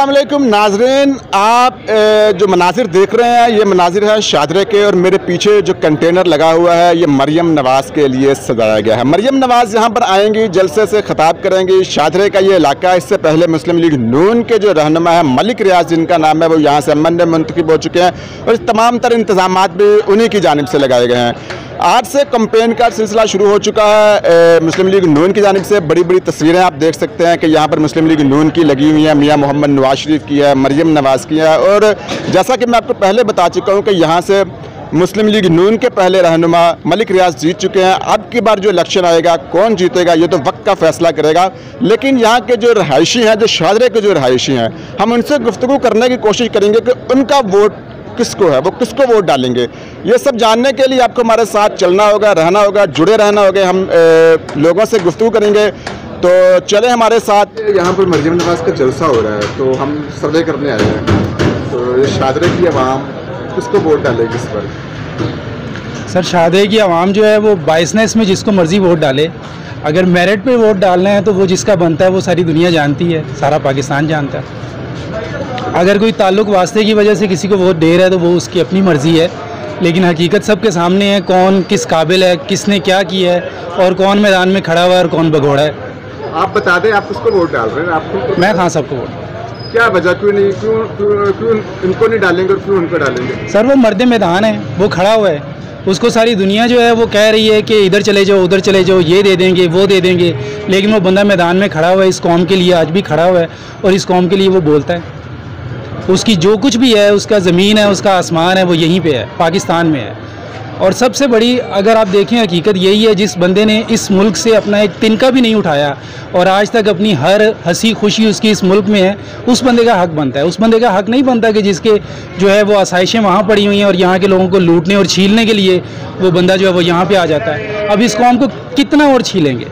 अस्सलाम वालेकुम नाज़रीन, आप जो मनाजिर देख रहे हैं ये मनाजिर है शादरे के, और मेरे पीछे जो कंटेनर लगा हुआ है ये मरियम नवाज़ के लिए सजाया गया है। मरियम नवाज़ यहाँ पर आएंगी, जलसे से खिताब करेंगी। शादरे का ये इलाका, इससे पहले मुस्लिम लीग नून के जो रहनुमा है मलिक रियाज जिनका नाम है, वो यहाँ से अमन में मुंतखब हो चुके हैं और तमाम तर इंतजामात भी उन्हीं की जानिब से लगाए गए हैं। आज से कैंपेन का सिलसिला शुरू हो चुका है मुस्लिम लीग नून की जानिब से। बड़ी बड़ी तस्वीरें आप देख सकते हैं कि यहाँ पर मुस्लिम लीग नून की लगी हुई हैं, मियाँ मोहम्मद नवाज शरीफ की है, मरियम नवाज़ की है। और जैसा कि मैं आपको पहले बता चुका हूँ कि यहाँ से मुस्लिम लीग नून के पहले रहनुमा मलिक रियाज जीत चुके हैं। अब की बार जो इलेक्शन आएगा कौन जीतेगा ये तो वक्त का फैसला करेगा, लेकिन यहाँ के जो रहायशी हैं, जो शादरे के जो रहायशी हैं, हम उनसे गुफ्तगू करने की कोशिश करेंगे कि उनका वोट किसको है, वो किसको वोट डालेंगे। ये सब जानने के लिए आपको हमारे साथ चलना होगा, रहना होगा, जुड़े रहना होगा। हम लोगों से गुफ्तगू करेंगे, तो चले हमारे साथ। यहाँ पर मरियम नवाज़ का जलसा हो रहा है, तो हम सर्वे करने आए हैं। तो ये शादरे की आवाम किसको वोट डालेगी इस पर? सर, शादरे की आवाम जो है वो बाइसनेस में जिसको मर्जी वोट डाले। अगर मेरिट पे वोट डालना है तो वो जिसका बनता है वो सारी दुनिया जानती है, सारा पाकिस्तान जानता है। अगर कोई ताल्लुक वास्ते की वजह से किसी को वोट दे रहा है तो वो उसकी अपनी मर्ज़ी है, लेकिन हकीकत सबके सामने है, कौन किस काबिल है, किसने क्या किया है और कौन मैदान में खड़ा हुआ है और कौन भगोड़ा है। आप बता दें, आप किसको वोट डाल रहे हैं? आपको? मैं खान साहब को वोट। क्या वजह, क्यों नहीं, क्यों इनको नहीं डालेंगे और क्यों उनको डालेंगे? सर, वो मर्द मैदान है, वो खड़ा हुआ है, उसको सारी दुनिया जो है वो कह रही है कि इधर चले जाओ, उधर चले जाओ, ये दे देंगे, वो दे देंगे, लेकिन वो बंदा मैदान में खड़ा हुआ है, इस कौम के लिए आज भी खड़ा हुआ है और इस कौम के लिए वो बोलता है। उसकी जो कुछ भी है, उसका ज़मीन है, उसका आसमान है, वो यहीं पे है, पाकिस्तान में है। और सबसे बड़ी अगर आप देखें हकीकत यही है, जिस बंदे ने इस मुल्क से अपना एक तिनका भी नहीं उठाया और आज तक अपनी हर हंसी खुशी उसकी इस मुल्क में है, उस बंदे का हक बनता है। उस बंदे का हक नहीं बनता कि जिसके जो है वो आसाइशें वहाँ पड़ी हुई हैं और यहाँ के लोगों को लूटने और छीलने के लिए वो बंदा जो है वो यहाँ पर आ जाता है। अब इस कौम को कितना और छीलेंगे?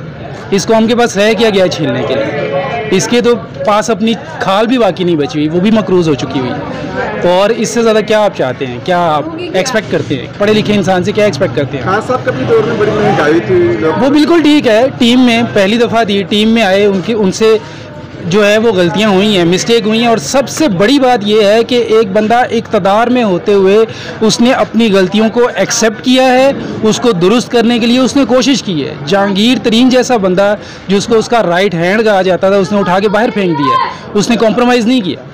इस कौम के पास रह क्या गया छीलने के लिए? इसके तो पास अपनी खाल भी बाकी नहीं बची हुई, वो भी मकरूज़ हो चुकी हुई है। तो और इससे ज़्यादा क्या आप चाहते हैं, क्या आप एक्सपेक्ट करते हैं? पढ़े लिखे इंसान से क्या एक्सपेक्ट करते हैं? खान साहब कभी दौर में बड़ी महंगाई थी, वो बिल्कुल ठीक है। टीम में पहली दफ़ा थी, टीम में आए, उनसे जो है वो गलतियां हुई हैं, मिस्टेक हुई हैं। और सबसे बड़ी बात यह है कि एक बंदा इक़्तिदार में होते हुए उसने अपनी गलतियों को एक्सेप्ट किया है, उसको दुरुस्त करने के लिए उसने कोशिश की है। जहांगीर तरीन जैसा बंदा जिसको उसका राइट हैंड कहा जाता था, उसने उठा के बाहर फेंक दिया। उसने कॉम्प्रोमाइज़ नहीं किया,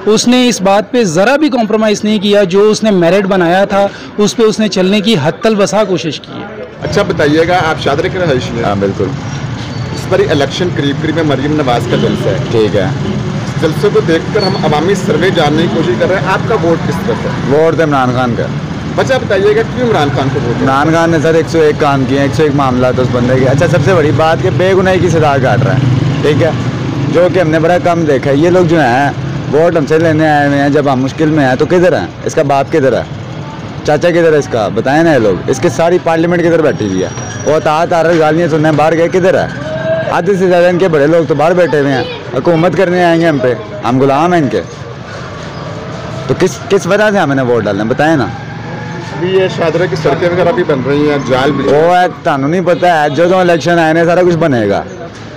उसने इस बात पे ज़रा भी कॉम्प्रोमाइज़ नहीं किया। जो उसने मेरिट बनाया था उस पर उसने चलने की हद तल बसा कोशिश की है। अच्छा बताइएगा, आप शादरे के रहायशी हैं? हाँ बिल्कुल। इस बार इलेक्शन करीब है, मरियम नवाज़ का जलसा है, ठीक है। इस जलसे को देखकर हम अवामी सर्वे जानने की कोशिश कर रहे हैं। आपका वोट किस तरफ है? वोट तो इमरान खान का। बच्चा बताइएगा क्यों इमरान खान को वोट? इमरान खान ने सर 101 काम किए, 101 मामला तो उस बंदे के। अच्छा, सबसे बड़ी बात कि बेगुनाही की सजा काट रहा है, ठीक है, जो कि हमने बड़ा कम देखा है। ये लोग जो हैं वोट हमसे लेने आए हुए हैं, जब हम मुश्किल में हैं तो किधर हैं? इसका बाप किधर है, चाचा किधर है इसका? बताएं ना। ये लोग, इसके सारी पार्लियामेंट किधर बैठी हुई है? वो तार गालियाँ सुनने बाहर गए, किधर है? आधे से ज़्यादा इनके बड़े लोग तो बाहर बैठे हुए हैं, हुकूमत करने आएंगे हम पे, हम गुलाम हैं इनके। तो किस वजह से हमें वोट डालना, बताएं ना। अभी ये शादरे की सड़कें वगैरह भी बन रही हैं, जाल भी। वो है, थानू नहीं पता है, जो इलेक्शन आए ने सारा कुछ बनेगा,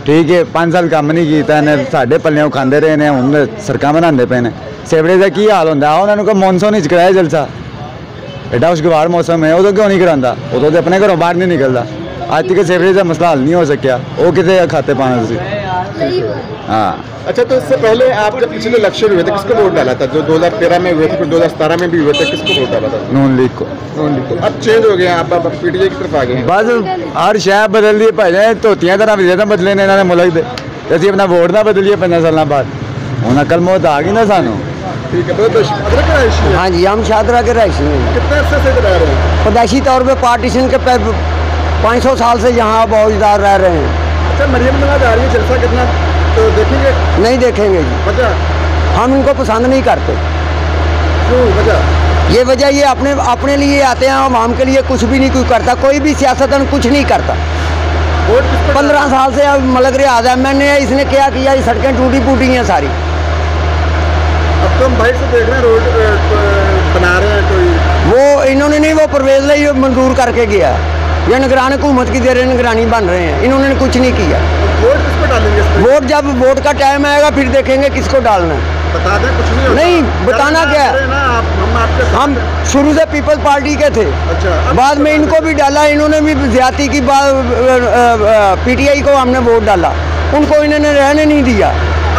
ठीक है। 5 साल काम नहीं किया ने, साढ़े पल्ले खाते रहे ने, हम सड़क बनाते पे ने। सेवड़े का की हाल होंगे? उन्होंने मॉनसून ही कराया जलसा, एडा खुशगवार मौसम है, उदो क्यों नहीं करा? उदो तो अपने घरों बाहर नहीं निकलता। आज तक सेवरेज का मसला हल नहीं हो सकिया, वो कितने खाते पाना तुम? हाँ। अच्छा, तो इससे पहले आप जब पिछले इलेक्शन हुए थे किसको वोट डाला था? जो 2013 में हुए थे, फिर 2017 में भी हुए थे, किसको वोट डाला था? नून लीग को। नून लीग को। अब चेंज हो गया, आप पीटीआई की तरफ आ गए हैं। बस हर शहर बदल दी भाई, धोतियां तरह भी बदले ने इन्होंने मुल्क दे, असं अपना वोट ना बदलिए 15 साल बाद। हूँ अकल मौत आ गई ना सानू। ठीक है, तो हाँ जी, हम शादरा के रहायशी हैं। कितने अरसे से रह रहे हैं? पैदाइशी तौर पर पार्टीशन के 500 साल से यहाँ मौजूदार रह रहे हैं। अच्छा, मरियम नवाज़ आ रही है, जलसा कितना तो देखेंगे? नहीं देखेंगे जी। वजह? हम इनको पसंद नहीं करते। क्यों वजह? ये वजह ये अपने लिए आते हैं, आवाम के लिए कुछ भी नहीं कोई करता, कोई भी सियासतदान कुछ नहीं करता। 15 साल से अब मलक रियाज है, मैंने इसने क्या किया? ये सड़कें टूटी फूटी हैं सारी। अब तो हम बाहर से देख रहे हैं, रोड बना रहे हैं कोई। वो इन्होंने नहीं, वो परवेज ने मंजूर करके गया, ये निगरान हुकूमत की दे रहे निगरानी बन रहे हैं, इन्होंने कुछ नहीं किया। वोट किसको डालेंगे? वोट जब वोट का टाइम आएगा फिर देखेंगे किसको डालना है। बता दें कुछ नहीं होता। नहीं, बताना क्या है? हम शुरू से पीपल्स पार्टी के थे। अच्छा, बाद में इनको भी डाला, इन्होंने भी ज्यादती की पीटीआई को हमने वोट डाला, उनको इन्होंने रहने नहीं दिया।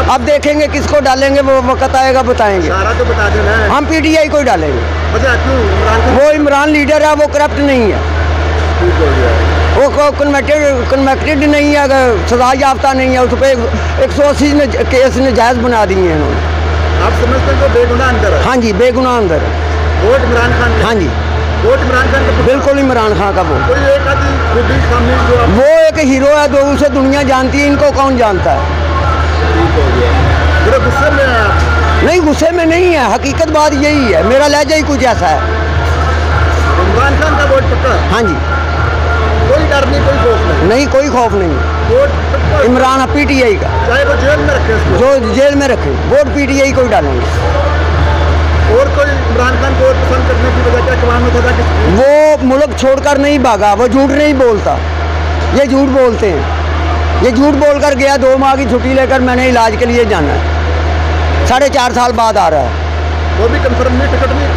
अब देखेंगे किसको डालेंगे, वो वक्त आएगा बताएंगे। सारा तो बता देना है। हम पीटीआई को ही डालेंगे। वजह क्यों? वो इमरान लीडर है, वो करप्ट नहीं है, वो कन्वेक्टेड नहीं है, सजा याफ्ता नहीं है, उस पर 180 केस नजायज बना दिए हैं इन्होंने। आप समझते हैं बेगुनाह अंदर है? हाँ जी, बेगुनाह अंदर है। वोट इमरान खान? हाँ जी, वोट इमरान खान का? बिल्कुल इमरान खान का वोट। कोई एक आदमी खुद ही सामने जो वो एक हीरो है, दो उसे दुनिया जानती है, इनको कौन जानता है? ठीक हो गया। पूरे गुस्से में है आप? नहीं, गुस्से में नहीं है, हकीकत बात यही है, मेरा लहजा ही कुछ ऐसा है। इमरान खान का वोट पक्का? हाँ जी, कोई डर नहीं, कोई खौफ नहीं? नहीं, कोई खौफ नहीं। वोट इमरान पीटीआई का, चाहे वो जेल में रखे उसको। जो जेल में रखे, वोट पीटीआई को ही डालेंगे। और कोई इमरान खान को पसंद करने की वजह क्या कमान में था? वो मुल्क छोड़कर नहीं भागा, वो झूठ नहीं बोलता, ये झूठ बोलते हैं। ये झूठ बोलकर गया, 2 माह की छुट्टी लेकर मैंने इलाज के लिए जाना है, 4.5 साल बाद आ रहा है। वो भी कंफर्म नहीं, टिकट नहीं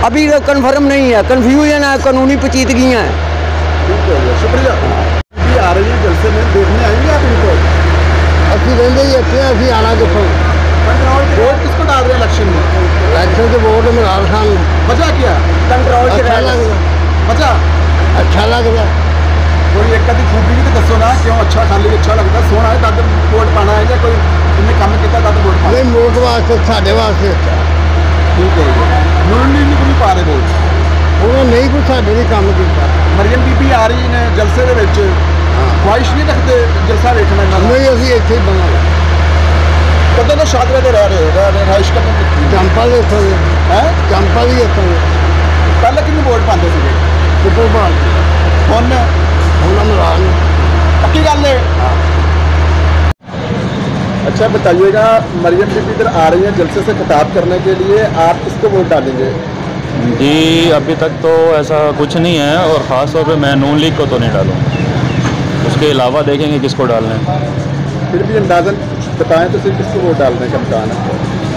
अभी तो कंफर्म नहीं है, कन्फ्यूजन है, कानूनी पेचीदगियाँ हैं। ठीक हो गया, शुक्रिया। ये आ रही है जलसे में, देखने आएंगे आप इनको? असं रहते ही अच्छे अभी आना कितों। वोट किसको डाल रहे हैं इलेक्शन में? इलेक्शन के वोट इमरान खान। वजह क्या? कंट्रोल अच्छा लग वजह अच्छा लग रहा। कोई एक कभी खूबी भी तो दसो ना, क्यों अच्छा खाली अच्छा लगता सोना है तब वोट पाना है, या कोई इन्हें काम किया तब वोट पाना? नहीं, वोट वास्ते साढ़े वास्ते अच्छा। ठीक है, यूनियन नहीं कोई पा रहे वोट, उन्होंने नहीं कुछ साढ़े नहीं काम किया। मरियम बीबी आ रही ने जलसे ਦੇ ਵਿੱਚ ख्वाहिश नहीं रखते जलसा देखना? नहीं, अभी ਇੱਥੇ ही बना कदों तो शादरा ਦੇ रह रहे रहाइश कदों की? चंपा ਦੇ ਇੱਥੋਂ ਦੇ है चंपा भी ਇੱਥੋਂ ਦੇ पहले किन्नू वोट पाते थे? ਕਿਤੋਂ ਬਾਅਦ ਹੁਣ ਉਹਨਾਂ ਨੂੰ ਰਾਜ पक्की गल है? अच्छा बताइएगा, मरियम बीबी इधर आ रही है जलसे से खिताब करने के लिए, आप किसको वोट डालेंगे? जी अभी तक तो ऐसा कुछ नहीं है, और ख़ास तौर पे मैं नून लीग को तो नहीं डालूँगा, उसके अलावा देखेंगे किसको डालना है। फिर भी अंदाज़न बताएं तो सिर्फ किसको वोट डालने का इम्कान है?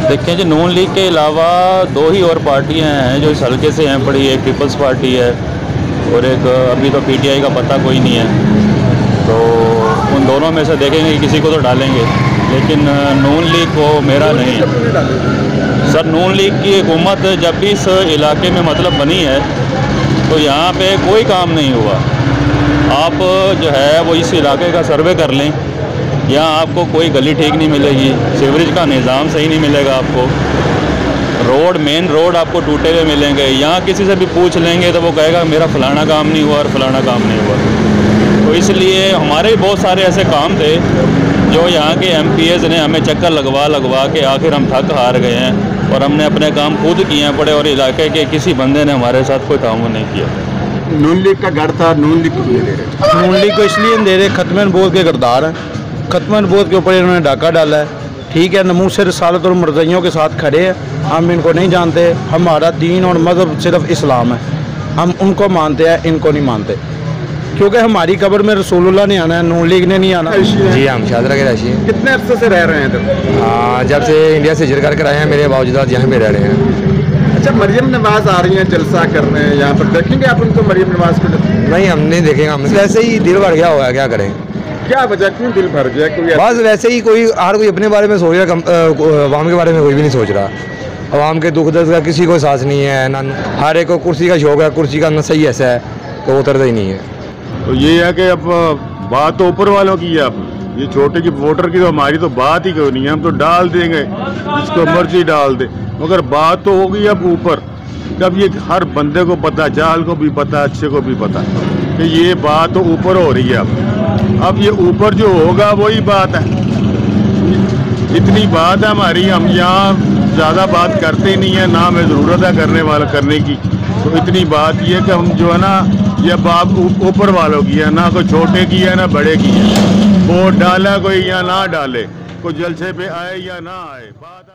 देखें जी, नून लीग के अलावा 2 ही और पार्टियां हैं जो इस हल्के से हैं पड़ी, एक पीपल्स पार्टी है और एक अभी तो पीटीआई का पता कोई नहीं है, तो उन दोनों में से देखेंगे कि किसी को तो डालेंगे, लेकिन नून लीग को मेरा नहीं है। सर, नून लीग की हुकूमत जब भी इस इलाके में मतलब बनी है तो यहाँ पे कोई काम नहीं हुआ। आप जो है वो इस इलाके का सर्वे कर लें, यहाँ आपको कोई गली ठीक नहीं मिलेगी, सीवरेज का निज़ाम सही नहीं मिलेगा आपको, रोड मेन रोड आपको टूटे हुए मिलेंगे। यहाँ किसी से भी पूछ लेंगे तो वो कहेगा मेरा फ़लाना काम नहीं हुआ और फ़लाना काम नहीं हुआ। तो इसलिए हमारे भी बहुत सारे ऐसे काम थे जो यहाँ के MPs ने हमें चक्कर लगवा के आखिर हम थक हार गए हैं और हमने अपने काम खुद किए पड़े, और इलाके के किसी बंदे ने हमारे साथ कोई ताउन नहीं किया। नून लीग का गढ़ था, नून लीग को नहीं दे रहे? नून लीग को इसलिए दे रहे, खत्म बोध के किरदार हैं, खत्म बोध के ऊपर इन्होंने डाका डाला है। ठीक है, नमूस से रसालत और मर्ज़ियों के साथ खड़े हैं, हम इनको नहीं जानते, हमारा दीन और मज़हब सिर्फ इस्लाम है, हम उनको मानते हैं, इनको नहीं मानते, क्योंकि हमारी कब्र में रसूलुल्लाह ने आना है, नून लीग ने नहीं आना। जी हम शादरा के राशि हैं। कितने अरसे से रह रहे हैं इधर? हाँ, जब से इंडिया से हिजरत करके आए हैं, मेरे बावजूद यहाँ पे रह रहे हैं। अच्छा, मरियम नवाज आ रही हैं जलसा करने यहाँ पर, देखेंगे आप उनको मरियम नवाज को? नहीं, हम नहीं देखेंगे, हम वैसे ही दिल भर गया हुआ है, क्या करें? क्या वजह, क्यों दिल भर गया? कोई बस वैसे ही, कोई हर कोई अपने बारे में सोच रहा, अवाम के बारे में कोई भी नहीं सोच रहा। अवाम के दुख दर्द का किसी को साथ नहीं है ना, हर एक को कुर्सी का शौक है, कुर्सी का नशा ही ऐसा है तो उतरता ही नहीं है। तो ये है कि अब बात तो ऊपर वालों की है, अब ये छोटे की वोटर की तो हमारी तो बात ही क्यों नहीं है, हम तो डाल देंगे जिसको मर्जी डाल दे, मगर बात तो होगी अब ऊपर। जब ये हर बंदे को पता, जाल को भी पता, अच्छे को भी पता कि ये बात तो ऊपर हो रही है। अब ये ऊपर जो होगा वही बात है, इतनी बात है हमारी, हम यहाँ ज़्यादा बात करते ही नहीं है, ना हमें ज़रूरत है करने की। तो इतनी बात ये कि हम जो है ना, ये बात ऊपर वालों की है, ना कोई छोटे की है ना बड़े की है। वोट डाला कोई या ना डाले, कोई जलसे पे आए या ना आए, बात